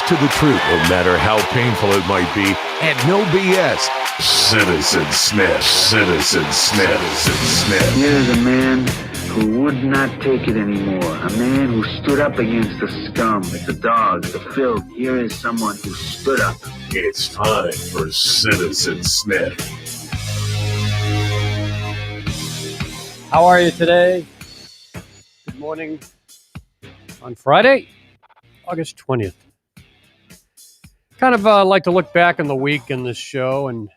to the truth, no matter how painful it might be, and no BS. Citizen Smith, Citizen Smith, Citizen Smith. Here's a man who would not take it anymore. A man who stood up against the scum, the dogs, the filth. Here is someone who stood up. It's time for Citizen Smith. How are you today? Good morning on Friday, August 20th. Kind of like to look back on the week in this show and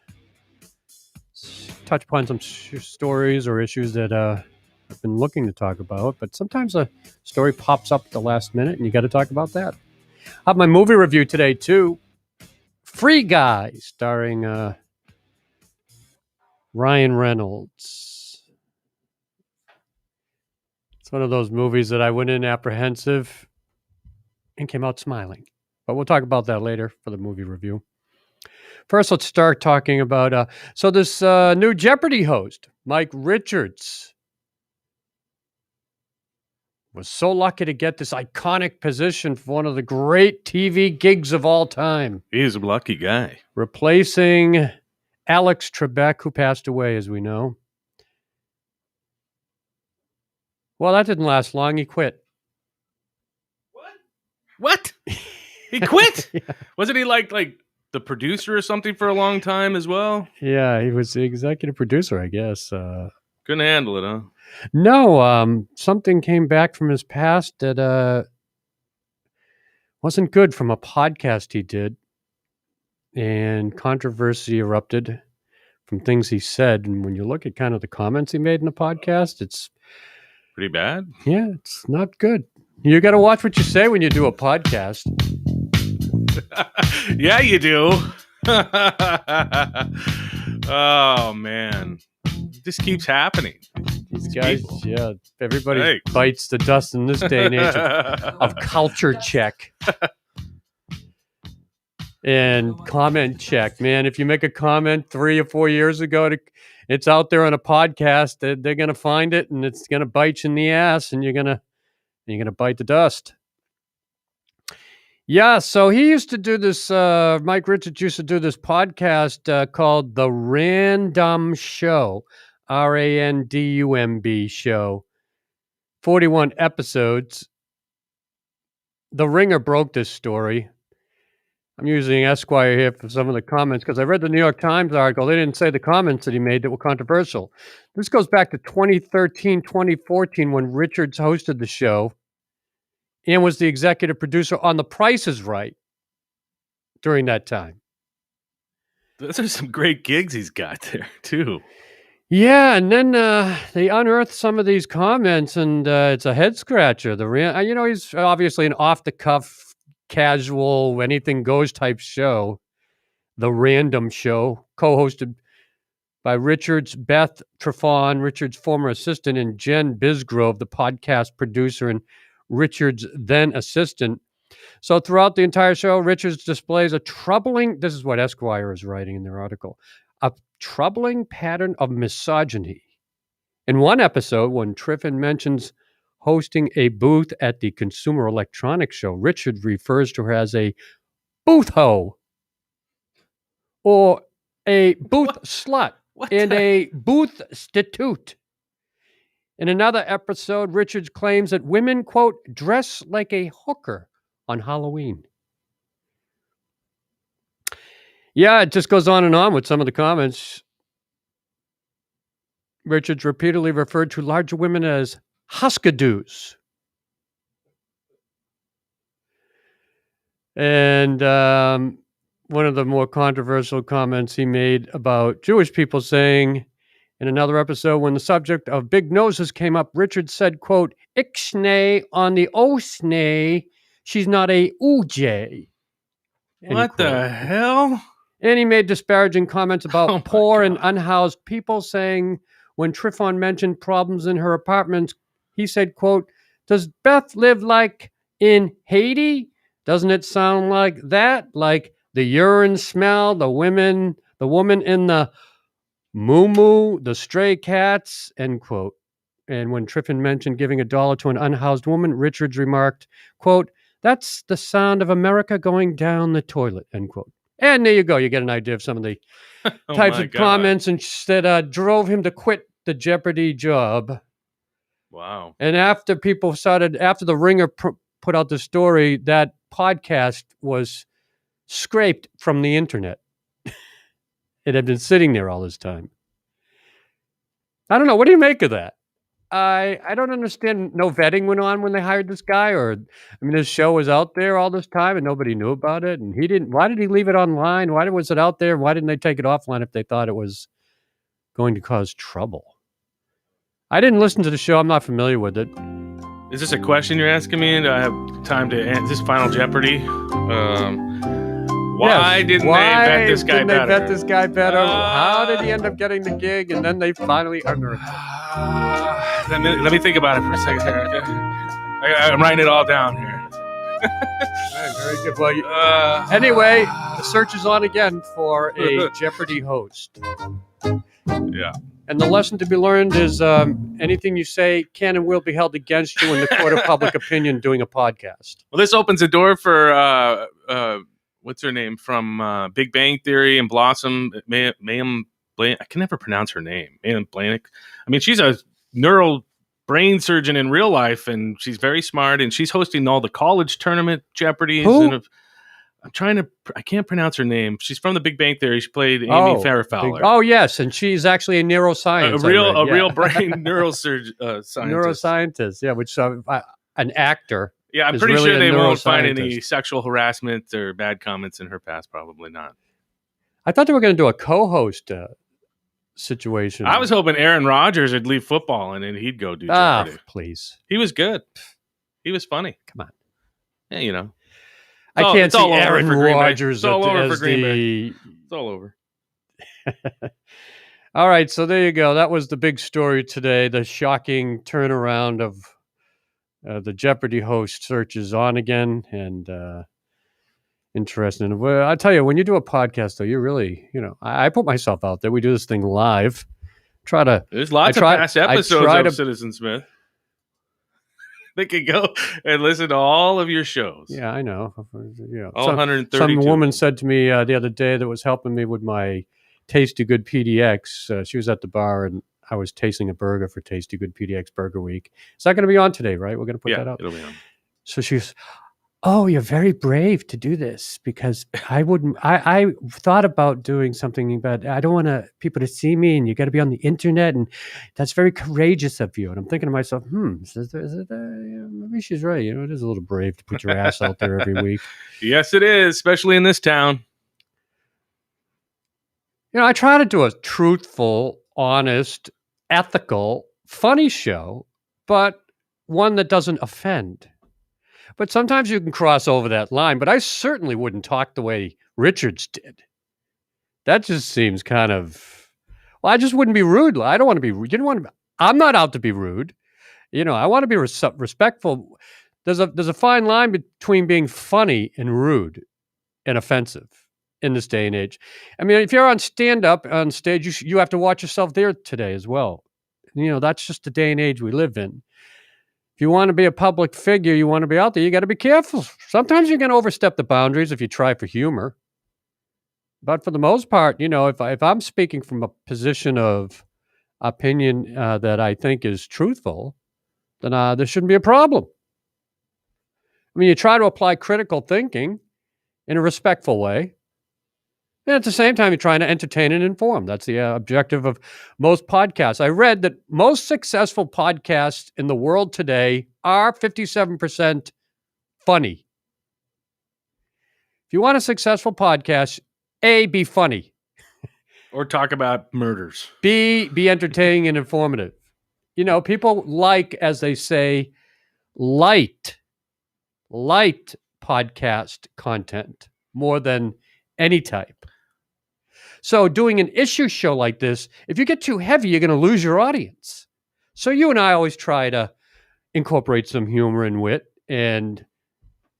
touch upon some stories or issues that I've been looking to talk about. But sometimes a story pops up at the last minute and you got to talk about that. I have my movie review today too. Free Guy, starring Ryan Reynolds. It's one of those movies that I went in apprehensive and came out smiling. But we'll talk about that later for the movie review. First, let's start talking about this new Jeopardy host, Mike Richards, was so lucky to get this iconic position for one of the great TV gigs of all time. He's a lucky guy. Replacing Alex Trebek, who passed away, as we know. Well, that didn't last long. He quit. What? He quit? Yeah. Wasn't he like the producer or something for a long time as well? Yeah, he was the executive producer, I guess. Couldn't handle it, huh? No, something came back from his past that wasn't good from a podcast he did. And controversy erupted from things he said. And when you look at kind of the comments he made in the podcast, it's Pretty bad? Yeah, it's not good. You got to watch what you say when you do a podcast. Yeah, you do. Oh, man. This keeps happening. These guys, people. yeah, everybody Thanks. bites the dust in this day and age of culture check. And comment check, man. If you make a comment 3 or 4 years ago, it's out there on a podcast. They're going to find it, and it's going to bite you in the ass, and you're going to bite the dust. Yeah, so he used to do this. Mike Richards used to do this podcast called The Random Show, RANDUMB Show. 41 episodes. The Ringer broke this story. I'm using Esquire here for some of the comments because I read the New York Times article. They didn't say the comments that he made that were controversial. This goes back to 2013, 2014 when Richards hosted the show and was the executive producer on The Price is Right during that time. Those are some great gigs he's got there, too. Yeah, and then they unearthed some of these comments, and it's a head scratcher. He's obviously an off-the-cuff, casual, anything goes type show, The Random Show, co-hosted by Richards, Beth Trefon, Richards' former assistant, and Jen Bisgrove, the podcast producer and Richards' then assistant. So throughout the entire show, Richards displays this is what Esquire is writing in their article, a troubling pattern of misogyny. In one episode, when Triffin mentions hosting a booth at the Consumer Electronics Show, Richard refers to her as a booth hoe or a booth slut and a booth stitute. In another episode, Richards claims that women, quote, dress like a hooker on Halloween. Yeah, it just goes on and on with some of the comments. Richards repeatedly referred to larger women as Huskadoos. And one of the more controversial comments he made about Jewish people, saying in another episode, when the subject of big noses came up, Richards said, quote, Ixnay on the Osnay, she's not a Uj. What the hell? And he made disparaging comments about poor and God. unhoused people, saying when Trifon mentioned problems in her apartment, he said, quote, does Beth live like in Haiti? Doesn't it sound like that? Like the urine smell, the woman in the moo-moo, the stray cats, end quote. And when Triffin mentioned giving $1 to an unhoused woman, Richards remarked, quote, That's the sound of America going down the toilet, end quote. And there you go. You get an idea of some of the Oh types my of God. comments and that drove him to quit the Jeopardy job. Wow. And after the Ringer put out the story, that podcast was scraped from the internet. It had been sitting there all this time. I don't know. What do you make of that? I don't understand. No vetting went on when they hired this guy, his show was out there all this time and nobody knew about it. And he didn't. Why did he leave it online? Why was it out there? Why didn't they take it offline if they thought it was going to cause trouble? I didn't listen to the show. I'm not familiar with it. Is this a question you're asking me? Do I have time to answer? Is this Final Jeopardy? Why didn't they vet this guy better? How did he end up getting the gig? And then they finally unearthed it. Let me think about it for a second here. Okay? I'm writing it all down here. Very good. Well, anyway, the search is on again for a Jeopardy host. Yeah. And the lesson to be learned is anything you say can and will be held against you in the court of public opinion doing a podcast. Well, this opens the door for what's her name from Big Bang Theory and Blossom, Mayim Blaine. I can never pronounce her name. Mayim Blainick. I mean, she's a neural brain surgeon in real life, and she's very smart, and she's hosting all the college tournament Jeopardies. Who? I can't pronounce her name. She's from the Big Bang Theory. She played Amy Farrah Fowler. Oh, yes, and she's actually a neuroscience. Real brain neurosurgeon, scientist. Neuroscientist, yeah, which an actor. Yeah, I'm is pretty really sure they won't find neuroscientist. any sexual harassment or bad comments in her past. Probably not. I thought they were going to do a co-host situation. I was hoping Aaron Rodgers would leave football and then he'd go do Jeopardy. Please. He was good. He was funny. Come on. Yeah, you know. I can't it's all see over Aaron for Green Bay. Rodgers It's all over as for Green Bay. the... It's all over. All right, so there you go. That was the big story today, the shocking turnaround of the Jeopardy host search is on again, and interesting. Well, I tell you, when you do a podcast, though, you really, I put myself out there. We do this thing live. There's lots of past episodes of Citizen Smith. They could go and listen to all of your shows. Yeah, I know. All 132. Some woman said to me the other day that was helping me with my Tasty Good PDX. She was at the bar and I was tasting a burger for Tasty Good PDX Burger Week. It's not going to be on today, right? We're going to put that out. It'll be on. So she was, "Oh, you're very brave to do this because I thought about doing something, but I don't want people to see me, and you got to be on the internet, and that's very courageous of you." And I'm thinking to myself, maybe she's right. It is a little brave to put your ass out there every week. Yes, it is, especially in this town. I try to do a truthful, honest, ethical, funny show, but one that doesn't offend. But sometimes you can cross over that line, but I certainly wouldn't talk the way Richards did. That just seems kind of, I just wouldn't be rude. I don't want to be rude. I'm not out to be rude. I want to be respectful. There's a fine line between being funny and rude and offensive in this day and age. I mean, if you're on stand-up on stage, you have to watch yourself there today as well. That's just the day and age we live in. If you want to be a public figure, you want to be out there, you got to be careful. Sometimes you're going to overstep the boundaries if you try for humor. But for the most part, if I'm speaking from a position of opinion that I think is truthful, then there shouldn't be a problem. I mean, you try to apply critical thinking in a respectful way. And at the same time, you're trying to entertain and inform. That's the objective of most podcasts. I read that most successful podcasts in the world today are 57% funny. If you want a successful podcast, A, be funny. Or talk about murders. B, be entertaining and informative. People like, as they say, light podcast content more than any type. So doing an issue show like this, if you get too heavy, you're going to lose your audience. So you and I always try to incorporate some humor and wit and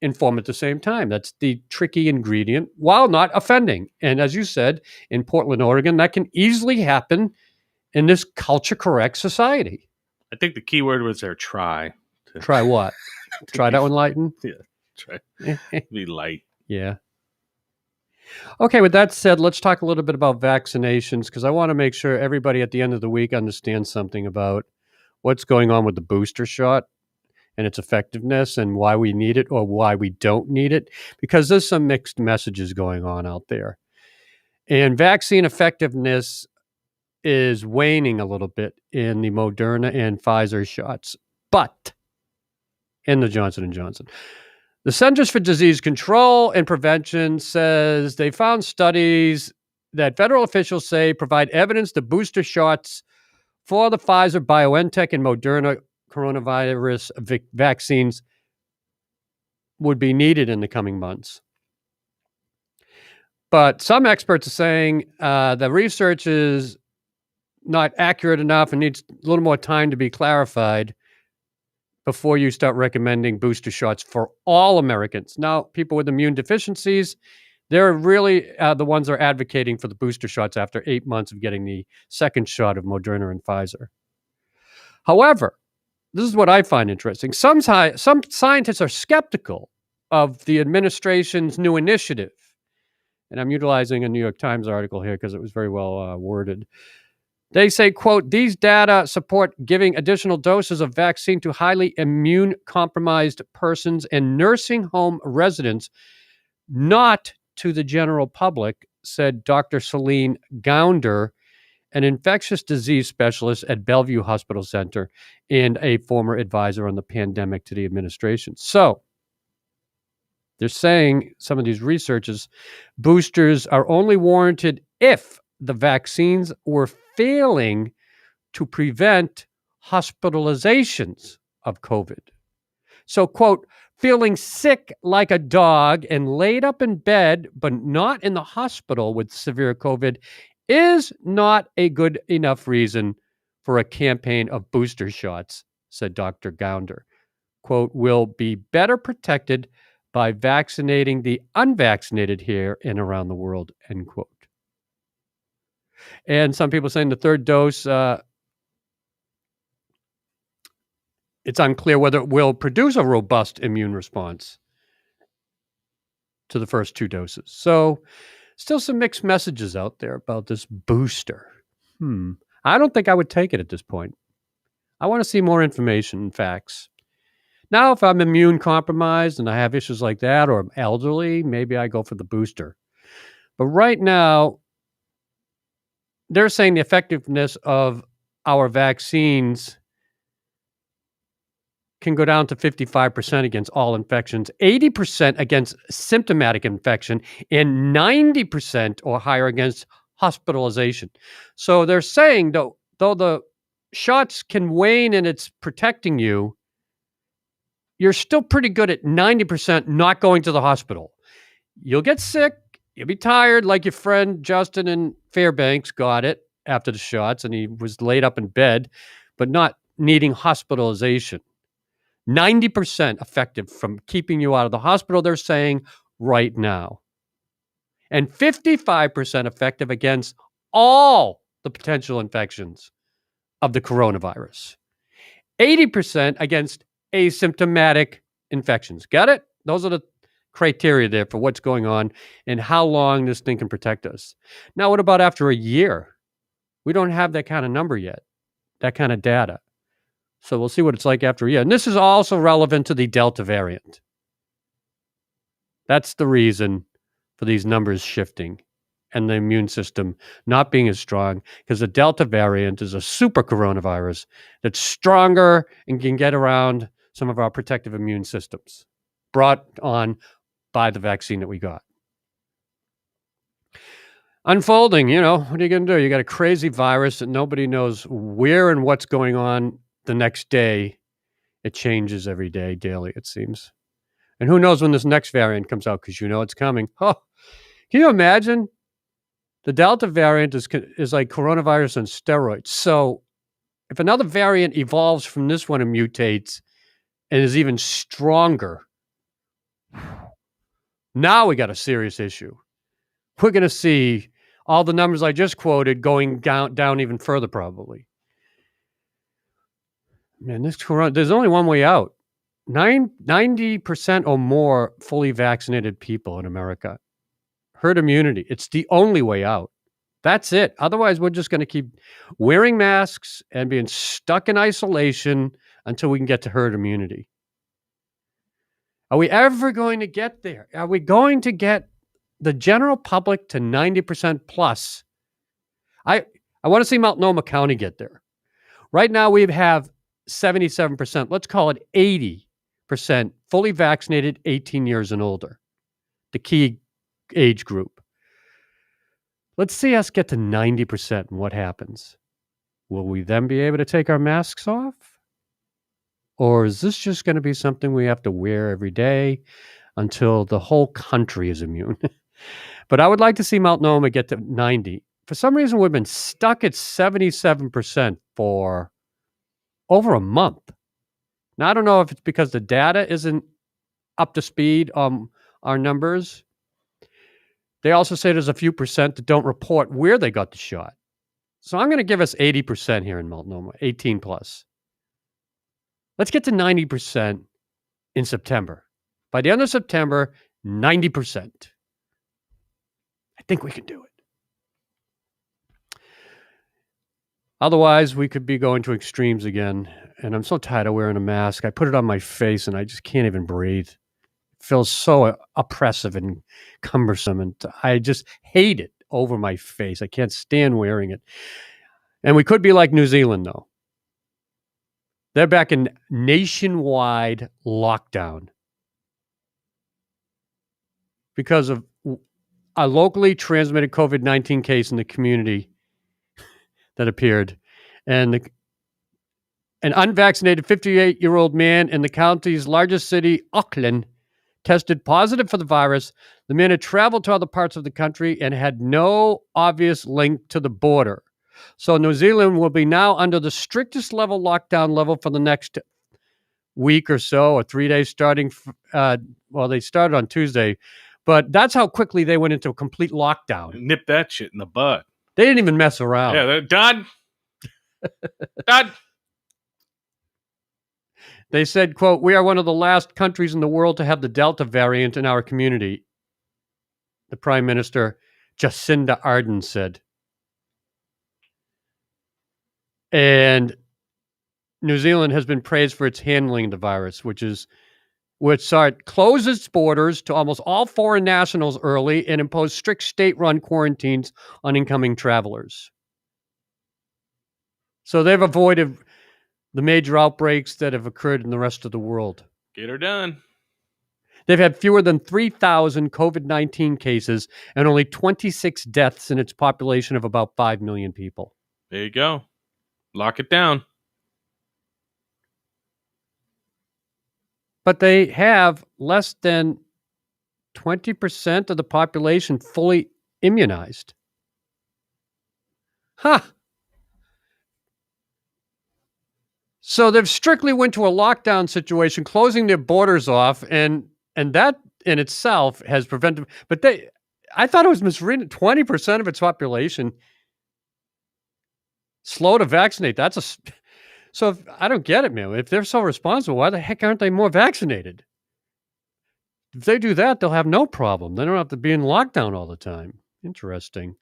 inform at the same time. That's the tricky ingredient while not offending. And as you said, in Portland, Oregon, that can easily happen in this culture correct society. I think the key word was there, try. Try what? Try to enlighten? Yeah. Try be light. Yeah. Okay, with that said, let's talk a little bit about vaccinations because I want to make sure everybody at the end of the week understands something about what's going on with the booster shot and its effectiveness and why we need it or why we don't need it, because there's some mixed messages going on out there. And vaccine effectiveness is waning a little bit in the Moderna and Pfizer shots, but in the Johnson & Johnson. The Centers for Disease Control and Prevention says they found studies that federal officials say provide evidence the booster shots for the Pfizer, BioNTech, and Moderna coronavirus vaccines would be needed in the coming months. But some experts are saying the research is not accurate enough and needs a little more time to be clarified before you start recommending booster shots for all Americans. Now, people with immune deficiencies, they're really the ones that are advocating for the booster shots after 8 months of getting the second shot of Moderna and Pfizer. However, this is what I find interesting. Some scientists are skeptical of the administration's new initiative. And I'm utilizing a New York Times article here because it was very well worded. They say, quote, these data support giving additional doses of vaccine to highly immune-compromised persons and nursing home residents, not to the general public, said Dr. Celine Gounder, an infectious disease specialist at Bellevue Hospital Center and a former advisor on the pandemic to the administration. So they're saying, some of these researchers, boosters are only warranted if the vaccines were failing to prevent hospitalizations of COVID. So, quote, feeling sick like a dog and laid up in bed, but not in the hospital with severe COVID, is not a good enough reason for a campaign of booster shots, said Dr. Gounder. Quote, we'll be better protected by vaccinating the unvaccinated here and around the world, end quote. And some people saying the third dose, it's unclear whether it will produce a robust immune response to the first two doses. So still some mixed messages out there about this booster. I don't think I would take it at this point. I want to see more information and facts. Now, if I'm immune compromised and I have issues like that, or I'm elderly, maybe I go for the booster. But right now, they're saying the effectiveness of our vaccines can go down to 55% against all infections, 80% against symptomatic infection, and 90% or higher against hospitalization. So they're saying, though the shots can wane and it's protecting you, you're still pretty good at 90% not going to the hospital. You'll get sick. You'll be tired, like your friend Justin in Fairbanks got it after the shots, and he was laid up in bed, but not needing hospitalization. 90% effective from keeping you out of the hospital, they're saying, right now. And 55% effective against all the potential infections of the coronavirus. 80% against asymptomatic infections. Got it? Those are the criteria there for what's going on and how long this thing can protect us. Now, what about after a year? We don't have that kind of number yet, that kind of data. So we'll see what it's like after a year. And this is also relevant to the Delta variant. That's the reason for these numbers shifting and the immune system not being as strong, because the Delta variant is a super coronavirus that's stronger and can get around some of our protective immune systems brought on by the vaccine that we got. Unfolding, what are you going to do? You got a crazy virus that nobody knows where and what's going on the next day. It changes every day, daily, it seems. And who knows when this next variant comes out, because it's coming. Oh, can you imagine? The Delta variant is like coronavirus on steroids. So if another variant evolves from this one and mutates and is even stronger, now we got a serious issue. We're going to see all the numbers I just quoted going down even further, probably. Man, there's only one way out. 90% or more fully vaccinated people in America. Herd immunity. It's the only way out. That's it. Otherwise, we're just going to keep wearing masks and being stuck in isolation until we can get to herd immunity. Are we ever going to get there? Are we going to get the general public to 90% plus? I want to see Multnomah County get there. Right now, we have 77%. Let's call it 80% fully vaccinated, 18 years and older, the key age group. Let's see us get to 90% and what happens. Will we then be able to take our masks off? Or is this just going to be something we have to wear every day until the whole country is immune? But I would like to see Multnomah get to 90. For some reason, we've been stuck at 77% for over a month. Now, I don't know if it's because the data isn't up to speed on our numbers. They also say there's a few percent that don't report where they got the shot. So I'm going to give us 80% here in Multnomah, 18 plus. Let's get to 90% in September. By the end of September, 90%. I think we can do it. Otherwise, we could be going to extremes again. And I'm so tired of wearing a mask. I put it on my face and I just can't even breathe. It feels so oppressive and cumbersome. And I just hate it over my face. I can't stand wearing it. And we could be like New Zealand, though. They're back in nationwide lockdown because of a locally transmitted COVID-19 case in the community that appeared. And an unvaccinated 58-year-old man in the county's largest city, Auckland, tested positive for the virus. The man had traveled to other parts of the country and had no obvious link to the border. So New Zealand will be now under the strictest lockdown level for the next week or so, or 3 days starting. They started on Tuesday, but that's how quickly they went into a complete lockdown. Nip that shit in the bud. They didn't even mess around. Yeah, they're done. Done. They said, quote, "We are one of the last countries in the world to have the Delta variant in our community," the Prime Minister, Jacinda Ardern, said. And New Zealand has been praised for its handling of the virus, which saw it close its borders to almost all foreign nationals early and impose strict state-run quarantines on incoming travelers. So they've avoided the major outbreaks that have occurred in the rest of the world. Get her done. They've had fewer than 3,000 COVID-19 cases and only 26 deaths in its population of about 5 million people. There you go. Lock it down. But they have less than 20% of the population fully immunized. Huh. So they've strictly went to a lockdown situation, closing their borders off, and that in itself has prevented. But I thought it was miswritten. 20% of its population slow to vaccinate. So I don't get it, man. If they're so responsible, why the heck aren't they more vaccinated? If they do that, they'll have no problem. They don't have to be in lockdown all the time. Interesting.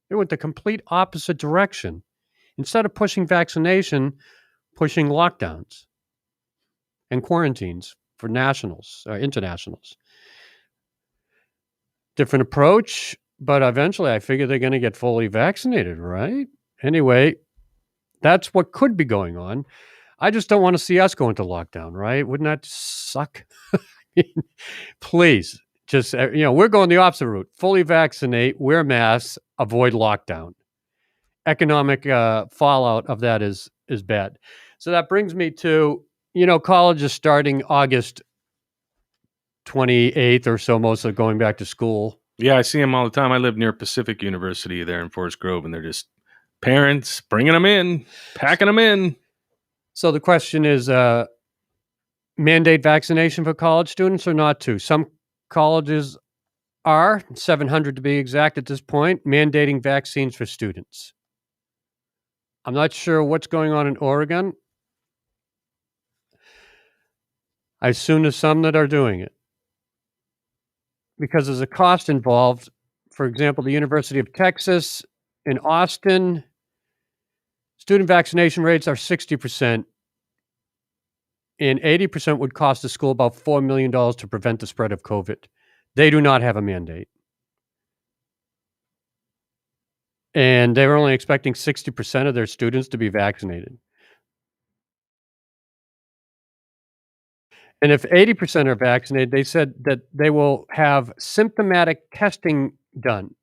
They went the complete opposite direction. Instead of pushing vaccination, pushing lockdowns and quarantines for nationals or internationals. Different approach, but eventually I figure they're going to get fully vaccinated, right? Anyway, that's what could be going on. I just don't want to see us go into lockdown, right? Wouldn't that suck? Please, just, we're going the opposite route. Fully vaccinate, wear masks, avoid lockdown. Economic fallout of that is bad. So that brings me to, college is starting August 28th or so, most of going back to school. Yeah, I see them all the time. I live near Pacific University there in Forest Grove, and they're just parents bringing them in, packing them in. So the question is, mandate vaccination for college students or not to? Some colleges are, 700 to be exact at this point, mandating vaccines for students. I'm not sure what's going on in Oregon. I assume there's some that are doing it because there's a cost involved. For example, the University of Texas in Austin, student vaccination rates are 60%, and 80% would cost the school about $4 million to prevent the spread of COVID. They do not have a mandate. And they were only expecting 60% of their students to be vaccinated. And if 80% are vaccinated, they said that they will have symptomatic testing done.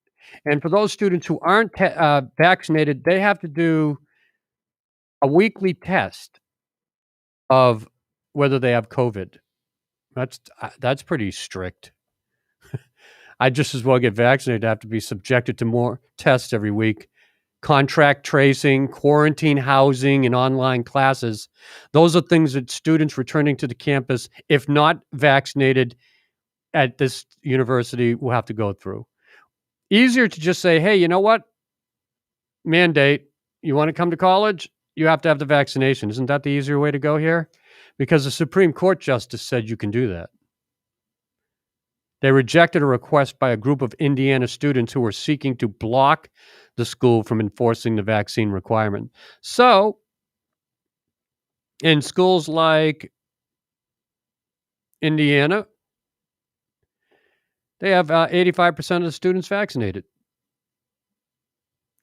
And for those students who aren't vaccinated, they have to do a weekly test of whether they have COVID. That's pretty strict. I'd just as well get vaccinated to have to be subjected to more tests every week. Contract tracing, quarantine housing, and online classes. Those are things that students returning to the campus, if not vaccinated at this university, will have to go through. Easier to just say, hey, you know what? Mandate. You want to come to college? You have to have the vaccination. Isn't that the easier way to go here? Because the Supreme Court justice said you can do that. They rejected a request by a group of Indiana students who were seeking to block the school from enforcing the vaccine requirement. So, in schools like Indiana, they have 85% of the students vaccinated.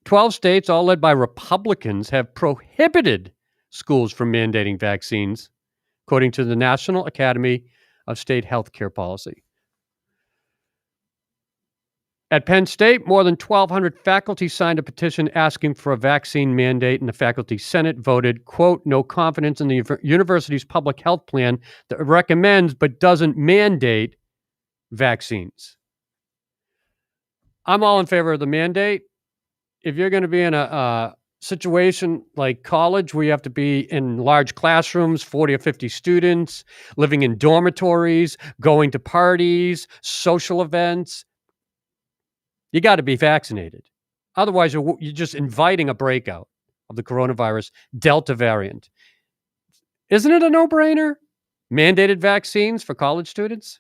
12 states, all led by Republicans, have prohibited schools from mandating vaccines, according to the National Academy of State Healthcare Policy. At Penn State, more than 1,200 faculty signed a petition asking for a vaccine mandate, and the faculty senate voted, quote, no confidence in the university's public health plan that recommends but doesn't mandate vaccines. I'm all in favor of the mandate. If you're going to be in a situation like college where you have to be in large classrooms, 40 or 50 students, living in dormitories, going to parties, social events, you got to be vaccinated. Otherwise, you're just inviting a breakout of the coronavirus Delta variant. Isn't it a no-brainer? Mandated vaccines for college students?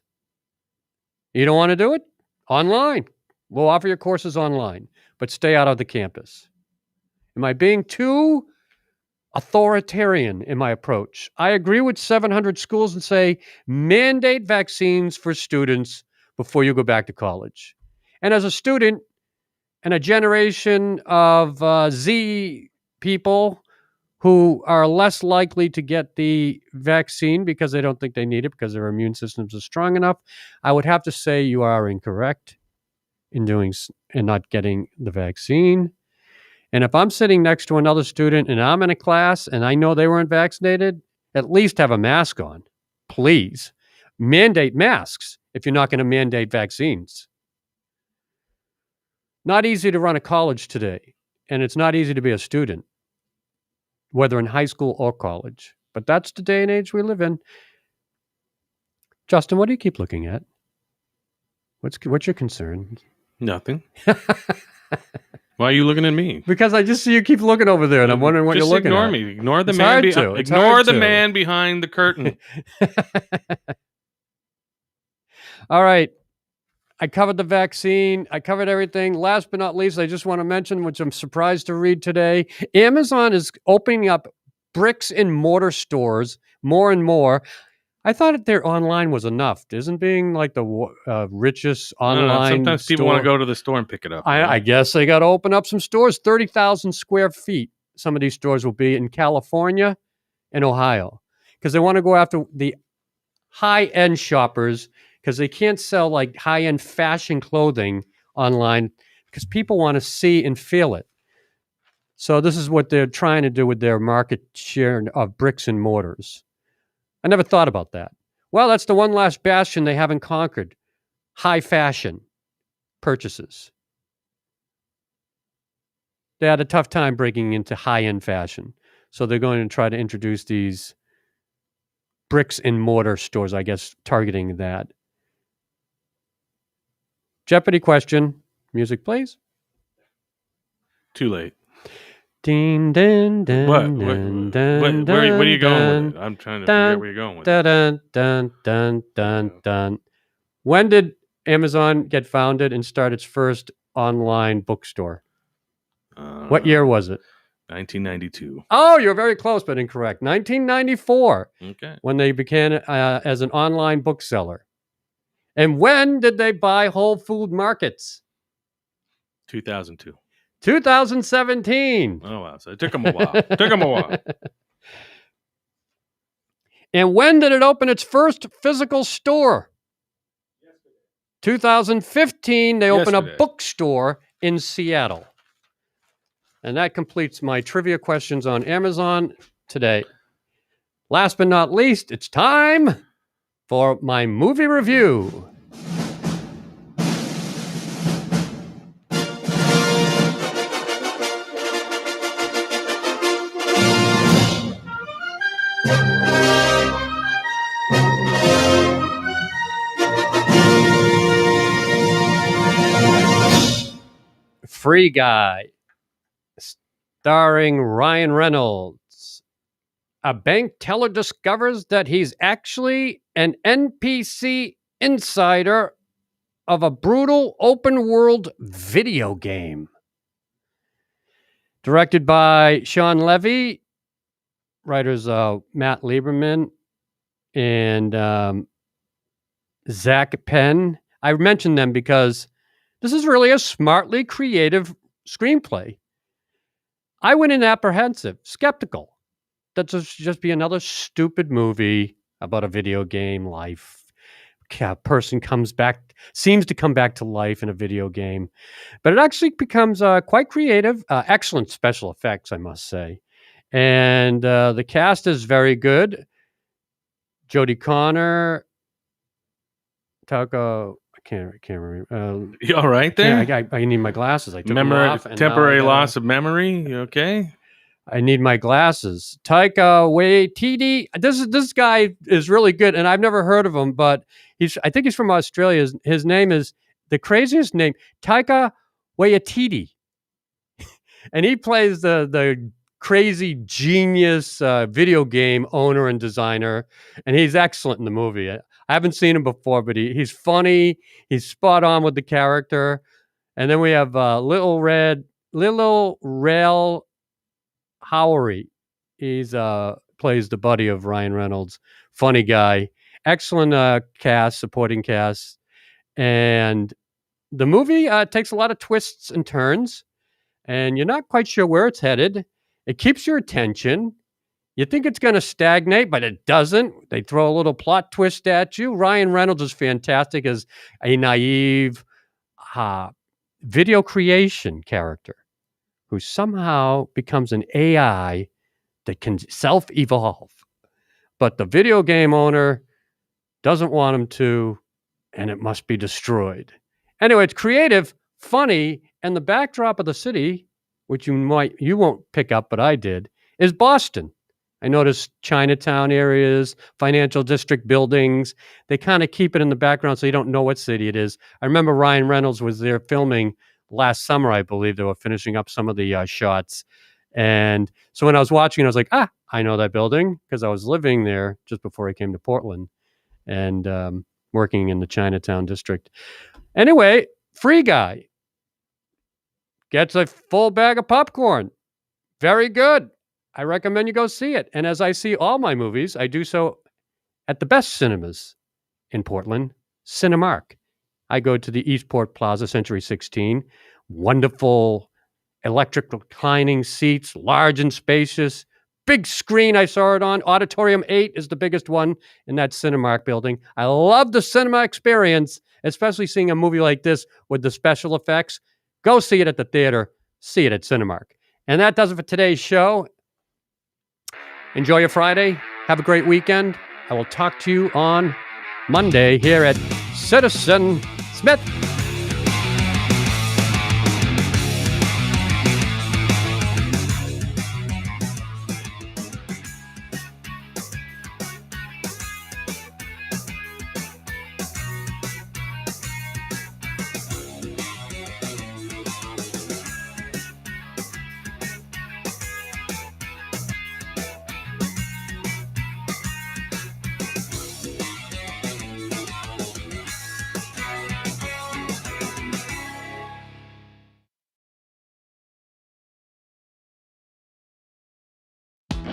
You don't want to do it? Online. We'll offer your courses online, but stay out of the campus. Am I being too authoritarian in my approach? I agree with 700 schools and say mandate vaccines for students before you go back to college. And as a student and a generation of Z people who are less likely to get the vaccine because they don't think they need it because their immune systems are strong enough, I would have to say you are incorrect in doing and not getting the vaccine. And if I'm sitting next to another student and I'm in a class and I know they weren't vaccinated, at least have a mask on, please. Mandate masks if you're not going to mandate vaccines. Not easy to run a college today, and it's not easy to be a student, whether in high school or college. But that's the day and age we live in. Justin, what do you keep looking at? What's your concern? Nothing. Why are you looking at me? Because I just see you keep looking over there, and I'm wondering what just you're looking at. Ignore me. Ignore the It's man. hard to. It's Ignore hard the to. man behind the curtain. All right. I covered the vaccine. I covered everything. Last but not least, I just want to mention, which I'm surprised to read today, Amazon is opening up bricks and mortar stores more and more. I thought that their online was enough. Isn't being like the richest online Sometimes people store? want to go to the store and pick it up. I guess they got to open up some stores. 30,000 square feet. Some of these stores will be in California and Ohio because they want to go after the high-end shoppers because they can't sell like high-end fashion clothing online because people want to see and feel it. So this is what they're trying to do with their market share of bricks and mortars. I never thought about that. Well, that's the one last bastion they haven't conquered. High fashion purchases. They had a tough time breaking into high-end fashion. So they're going to try to introduce these bricks and mortar stores, I guess, targeting that. Jeopardy question. Music, please. Too late. Ding, dun, dun, What? dun, What? dun, Where are you going dun, with it? I'm trying to dun, figure out where you're going with dun, it. dun, dun, dun, dun. When did Amazon get founded and start its first online bookstore? What year was it? 1992. Oh, you're very close, but incorrect. 1994, Okay. when they began as an online bookseller. And when did they buy Whole Food Markets? 2002. 2017. Oh wow! So it took them a while. And when did it open its first physical store? 2015, they opened a Yesterday. bookstore in Seattle. And that completes my trivia questions on Amazon today. Last but not least, it's time for my movie review. Free Guy, starring Ryan Reynolds. A bank teller discovers that he's actually an NPC insider of a brutal open world video game. Directed by Sean Levy, writers Matt Lieberman and Zach Penn. I mentioned them because this is really a smartly creative screenplay. I went in apprehensive, skeptical. That just be another stupid movie about a video game life. A person seems to come back to life in a video game. But it actually becomes quite creative. Excellent special effects, I must say. And the cast is very good. Jodie Connor, Taco, I can't remember. You all right there? Yeah, I need my glasses. I took them off. And temporary loss of memory. You okay? I need my glasses. Taika Waititi. This guy is really good, and I've never heard of him, but I think he's from Australia. His name is the craziest name, Taika Waititi, and he plays the crazy genius video game owner and designer, and he's excellent in the movie. I haven't seen him before, but he's funny. He's spot on with the character. And then we have Little Rel Howery. He's plays the buddy of Ryan Reynolds. Funny guy. Excellent supporting cast. And the movie takes a lot of twists and turns, and you're not quite sure where it's headed. It keeps your attention. You think it's going to stagnate, but it doesn't. They throw a little plot twist at you. Ryan Reynolds is fantastic as a naive video creation character who somehow becomes an AI that can self-evolve. But the video game owner doesn't want him to, and it must be destroyed. Anyway, it's creative, funny, and the backdrop of the city, which you won't pick up, but I did, is Boston. I noticed Chinatown areas, financial district buildings. They kind of keep it in the background so you don't know what city it is. I remember Ryan Reynolds was there filming last summer, I believe. They were finishing up some of the shots. And so when I was watching, I was like, I know that building because I was living there just before I came to Portland and working in the Chinatown district. Anyway, Free Guy gets a full bag of popcorn. Very good. I recommend you go see it. And as I see all my movies, I do so at the best cinemas in Portland, Cinemark. I go to the Eastport Plaza, Century 16. Wonderful electric reclining seats, large and spacious. Big screen I saw it on. Auditorium 8 is the biggest one in that Cinemark building. I love the cinema experience, especially seeing a movie like this with the special effects. Go see it at the theater. See it at Cinemark. And that does it for today's show. Enjoy your Friday. Have a great weekend. I will talk to you on Monday here at Citizen Smith.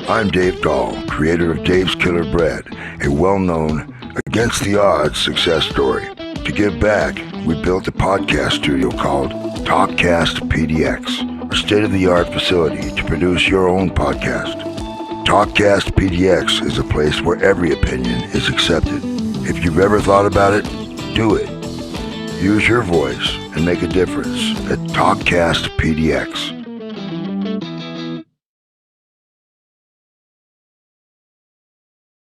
I'm Dave Dahl, creator of Dave's Killer Bread, a well-known, against-the-odds success story. To give back, we built a podcast studio called TalkCast PDX, a state-of-the-art facility to produce your own podcast. TalkCast PDX is a place where every opinion is accepted. If you've ever thought about it, do it. Use your voice and make a difference at TalkCast PDX.